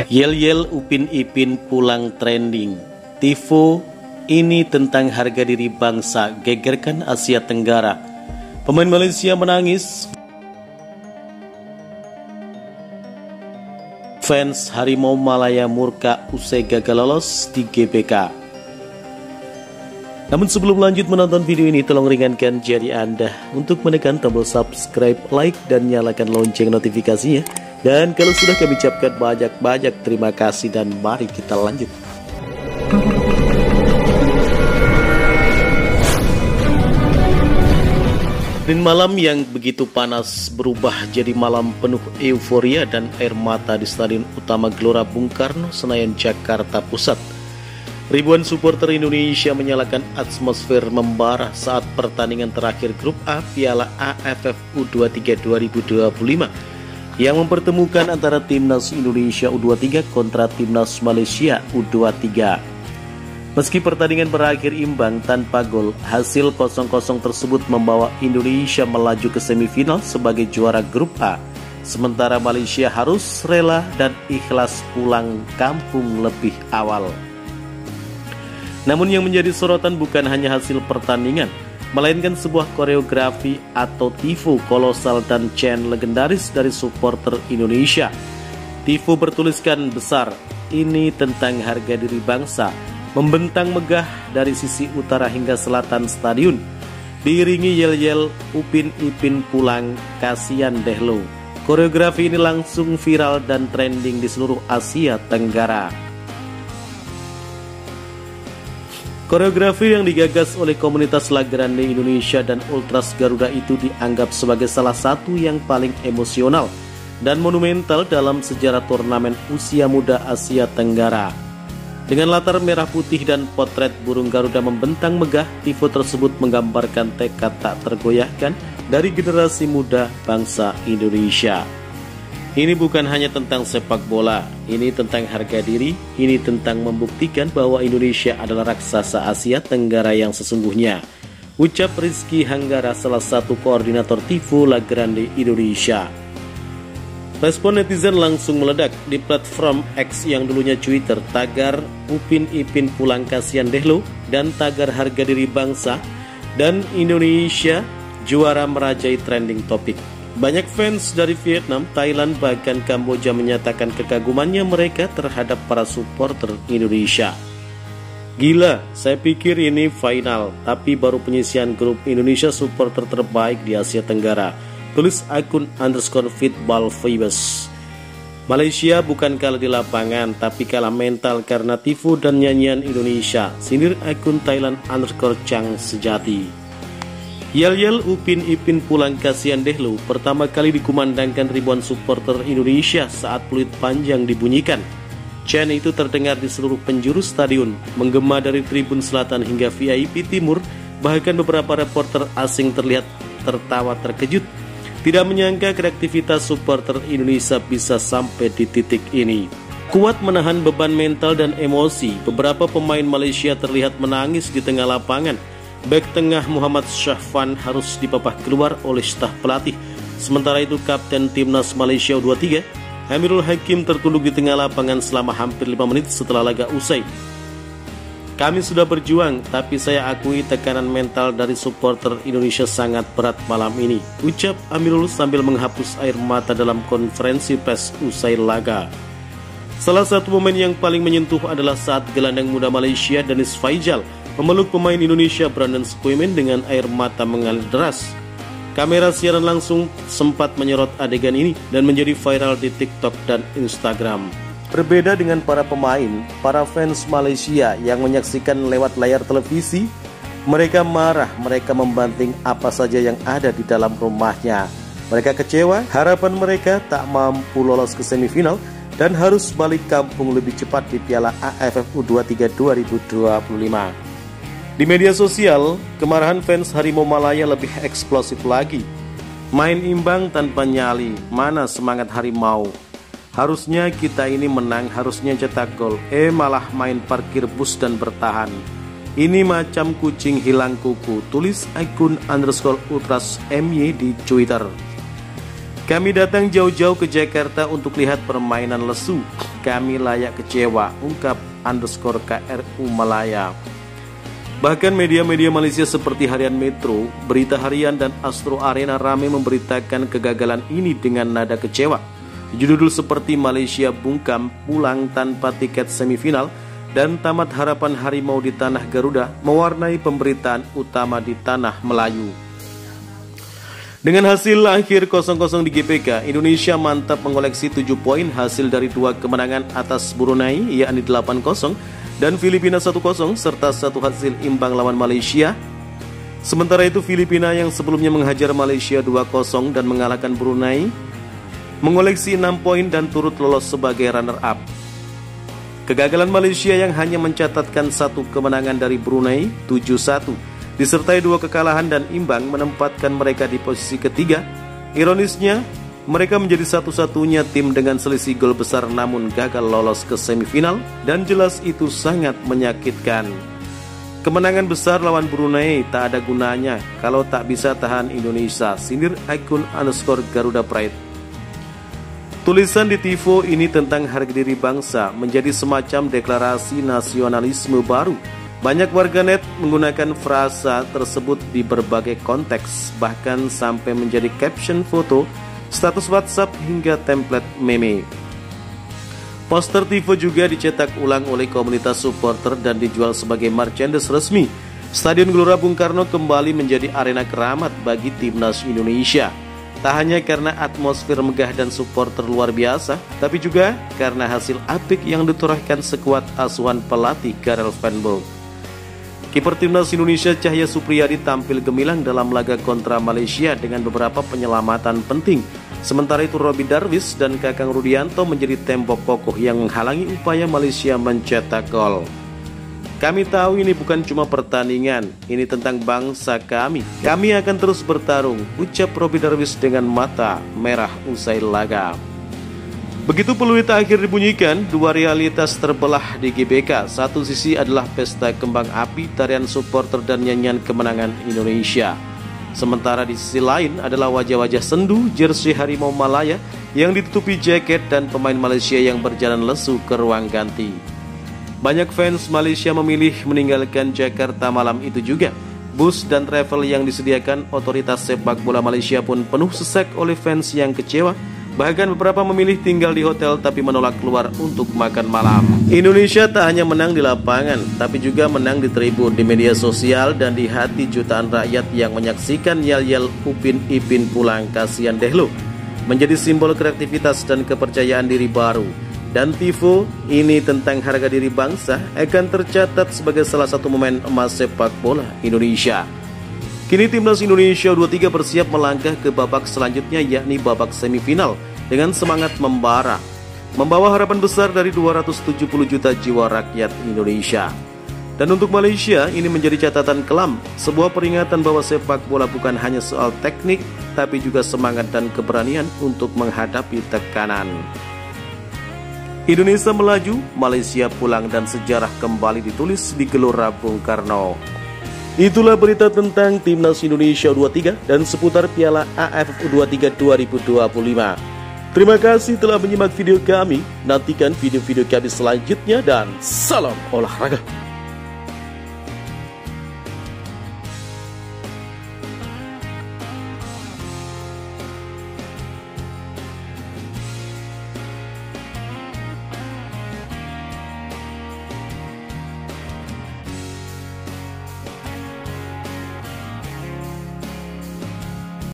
Yel-yel Upin Ipin pulang trending. Tifo ini tentang harga diri bangsa gegerkan Asia Tenggara. Pemain Malaysia menangis. Fans Harimau Malaya murka usai gagal lolos di GBK. Namun sebelum lanjut menonton video ini, tolong ringankan jari Anda untuk menekan tombol subscribe, like, dan nyalakan lonceng notifikasinya. Dan kalau sudah kami ucapkan banyak-banyak terima kasih, dan mari kita lanjut. Dan malam yang begitu panas berubah jadi malam penuh euforia dan air mata di Stadion Utama Gelora Bung Karno, Senayan, Jakarta Pusat. Ribuan supporter Indonesia menyalakan atmosfer membara saat pertandingan terakhir Grup A Piala AFF U23 2025 yang mempertemukan antara Timnas Indonesia U23 kontra Timnas Malaysia U23. Meski pertandingan berakhir imbang tanpa gol, hasil 0-0 tersebut membawa Indonesia melaju ke semifinal sebagai juara Grup A, sementara Malaysia harus rela dan ikhlas pulang kampung lebih awal. Namun yang menjadi sorotan bukan hanya hasil pertandingan, melainkan sebuah koreografi atau tifo kolosal dan chant legendaris dari supporter Indonesia. Tifo bertuliskan besar, "Ini tentang harga diri bangsa", membentang megah dari sisi utara hingga selatan stadion, diiringi yel-yel "Upin Ipin pulang, kasihan deh lo". Koreografi ini langsung viral dan trending di seluruh Asia Tenggara. Koreografi yang digagas oleh komunitas La Grande Indonesia dan Ultras Garuda itu dianggap sebagai salah satu yang paling emosional dan monumental dalam sejarah turnamen usia muda Asia Tenggara. Dengan latar merah putih dan potret burung Garuda membentang megah, tifo tersebut menggambarkan tekad tak tergoyahkan dari generasi muda bangsa Indonesia. Ini bukan hanya tentang sepak bola, ini tentang harga diri, ini tentang membuktikan bahwa Indonesia adalah raksasa Asia Tenggara yang sesungguhnya. Ucap Rizky Hanggara, salah satu koordinator tifo La Grande Indonesia. Respon netizen langsung meledak di platform X yang dulunya Twitter. Tagar "Upin Ipin pulang kasihan deh lo" dan tagar harga diri bangsa dan Indonesia juara merajai trending topik. Banyak fans dari Vietnam, Thailand, bahkan Kamboja menyatakan kekagumannya mereka terhadap para supporter Indonesia. "Gila, saya pikir ini final, tapi baru penyisian grup. Indonesia supporter terbaik di Asia Tenggara", tulis akun _footballfibers. Malaysia bukan kalah di lapangan, tapi kalah mental karena tifo dan nyanyian Indonesia, sindir akun Thailand _Chang Sejati. Yel-yel "Upin Ipin pulang kasihan deh lo" pertama kali dikumandangkan ribuan supporter Indonesia saat peluit panjang dibunyikan. Chant itu terdengar di seluruh penjuru stadion, menggema dari tribun selatan hingga VIP timur. Bahkan beberapa reporter asing terlihat tertawa terkejut, tidak menyangka kreativitas supporter Indonesia bisa sampai di titik ini. Kuat menahan beban mental dan emosi, beberapa pemain Malaysia terlihat menangis di tengah lapangan. Bek tengah Muhammad Syahfan harus dipapah keluar oleh staf pelatih. Sementara itu Kapten Timnas Malaysia U23, Amirul Hakim, tertunduk di tengah lapangan selama hampir 5 menit setelah laga usai. "Kami sudah berjuang, tapi saya akui tekanan mental dari supporter Indonesia sangat berat malam ini", ucap Amirul sambil menghapus air mata dalam konferensi pers usai laga. Salah satu momen yang paling menyentuh adalah saat gelandang muda Malaysia Danish Faijal memeluk pemain Indonesia Brandon Squemen dengan air mata mengalir deras. Kamera siaran langsung sempat menyorot adegan ini dan menjadi viral di TikTok dan Instagram. Berbeda dengan para pemain, para fans Malaysia yang menyaksikan lewat layar televisi, mereka marah, mereka membanting apa saja yang ada di dalam rumahnya. Mereka kecewa, harapan mereka tak mampu lolos ke semifinal dan harus balik kampung lebih cepat di Piala AFF U23 2025. Di media sosial, kemarahan fans Harimau Malaya lebih eksplosif lagi. "Main imbang tanpa nyali, mana semangat harimau?" Harusnya kita ini menang, harusnya cetak gol. Malah main parkir bus dan bertahan. Ini macam kucing hilang kuku, tulis akun _ultras_my di Twitter. Kami datang jauh-jauh ke Jakarta untuk lihat permainan lesu. Kami layak kecewa, ungkap _KRU Malaya. Bahkan media-media Malaysia seperti Harian Metro, Berita Harian, dan Astro Arena ramai memberitakan kegagalan ini dengan nada kecewa. Judul seperti Malaysia bungkam, pulang tanpa tiket semifinal, dan tamat harapan harimau di tanah Garuda mewarnai pemberitaan utama di tanah Melayu. Dengan hasil akhir 0-0 di GPK, Indonesia mantap mengoleksi 7 poin hasil dari 2 kemenangan atas Brunei, yakni 8-0, dan Filipina 1-0, serta 1 hasil imbang lawan Malaysia. Sementara itu Filipina yang sebelumnya menghajar Malaysia 2-0 dan mengalahkan Brunei, mengoleksi 6 poin dan turut lolos sebagai runner-up. Kegagalan Malaysia yang hanya mencatatkan 1 kemenangan dari Brunei 7-1 disertai 2 kekalahan dan imbang menempatkan mereka di posisi ketiga. Ironisnya, mereka menjadi satu-satunya tim dengan selisih gol besar namun gagal lolos ke semifinal, dan jelas itu sangat menyakitkan. Kemenangan besar lawan Brunei tak ada gunanya kalau tak bisa tahan Indonesia, sindir akun _Garuda Pride. Tulisan di TIFO ini tentang harga diri bangsa menjadi semacam deklarasi nasionalisme baru. Banyak warganet menggunakan frasa tersebut di berbagai konteks, bahkan sampai menjadi caption foto, status WhatsApp, hingga template meme. Poster TIFO juga dicetak ulang oleh komunitas supporter dan dijual sebagai merchandise resmi. Stadion Gelora Bung Karno kembali menjadi arena keramat bagi timnas Indonesia. Tak hanya karena atmosfer megah dan supporter luar biasa, tapi juga karena hasil apik yang ditorehkan sekuat asuhan pelatih Gareth Vandenberg. Kiper timnas Indonesia Cahya Supriyadi tampil gemilang dalam laga kontra Malaysia dengan beberapa penyelamatan penting. Sementara itu Robby Darwish dan Kakang Rudianto menjadi tembok kokoh yang menghalangi upaya Malaysia mencetak gol. Kami tahu ini bukan cuma pertandingan, ini tentang bangsa kami. Kami akan terus bertarung, ucap Robby Darwish dengan mata merah usai laga. Begitu peluit akhir dibunyikan, 2 realitas terbelah di GBK. Satu sisi adalah pesta kembang api, tarian supporter, dan nyanyian kemenangan Indonesia. Sementara di sisi lain adalah wajah-wajah sendu, jersey harimau Malaya yang ditutupi jaket, dan pemain Malaysia yang berjalan lesu ke ruang ganti. Banyak fans Malaysia memilih meninggalkan Jakarta malam itu juga. Bus dan travel yang disediakan otoritas sepak bola Malaysia pun penuh sesak oleh fans yang kecewa. Bahkan beberapa memilih tinggal di hotel tapi menolak keluar untuk makan malam. Indonesia tak hanya menang di lapangan, tapi juga menang di tribun, di media sosial, dan di hati jutaan rakyat yang menyaksikan yel-yel Upin Ipin pulang kasihan Dehlo menjadi simbol kreativitas dan kepercayaan diri baru. Dan TIFO ini tentang harga diri bangsa akan tercatat sebagai salah satu momen emas sepak bola Indonesia. Kini timnas Indonesia U23 bersiap melangkah ke babak selanjutnya, yakni babak semifinal, dengan semangat membara, membawa harapan besar dari 270 juta jiwa rakyat Indonesia. Dan untuk Malaysia, ini menjadi catatan kelam, sebuah peringatan bahwa sepak bola bukan hanya soal teknik, tapi juga semangat dan keberanian untuk menghadapi tekanan. Indonesia melaju, Malaysia pulang, dan sejarah kembali ditulis di Gelora Bung Karno. Itulah berita tentang Timnas Indonesia U23 dan seputar Piala AFF U23 2025. Terima kasih telah menyimak video kami. Nantikan video-video kami selanjutnya dan salam olahraga.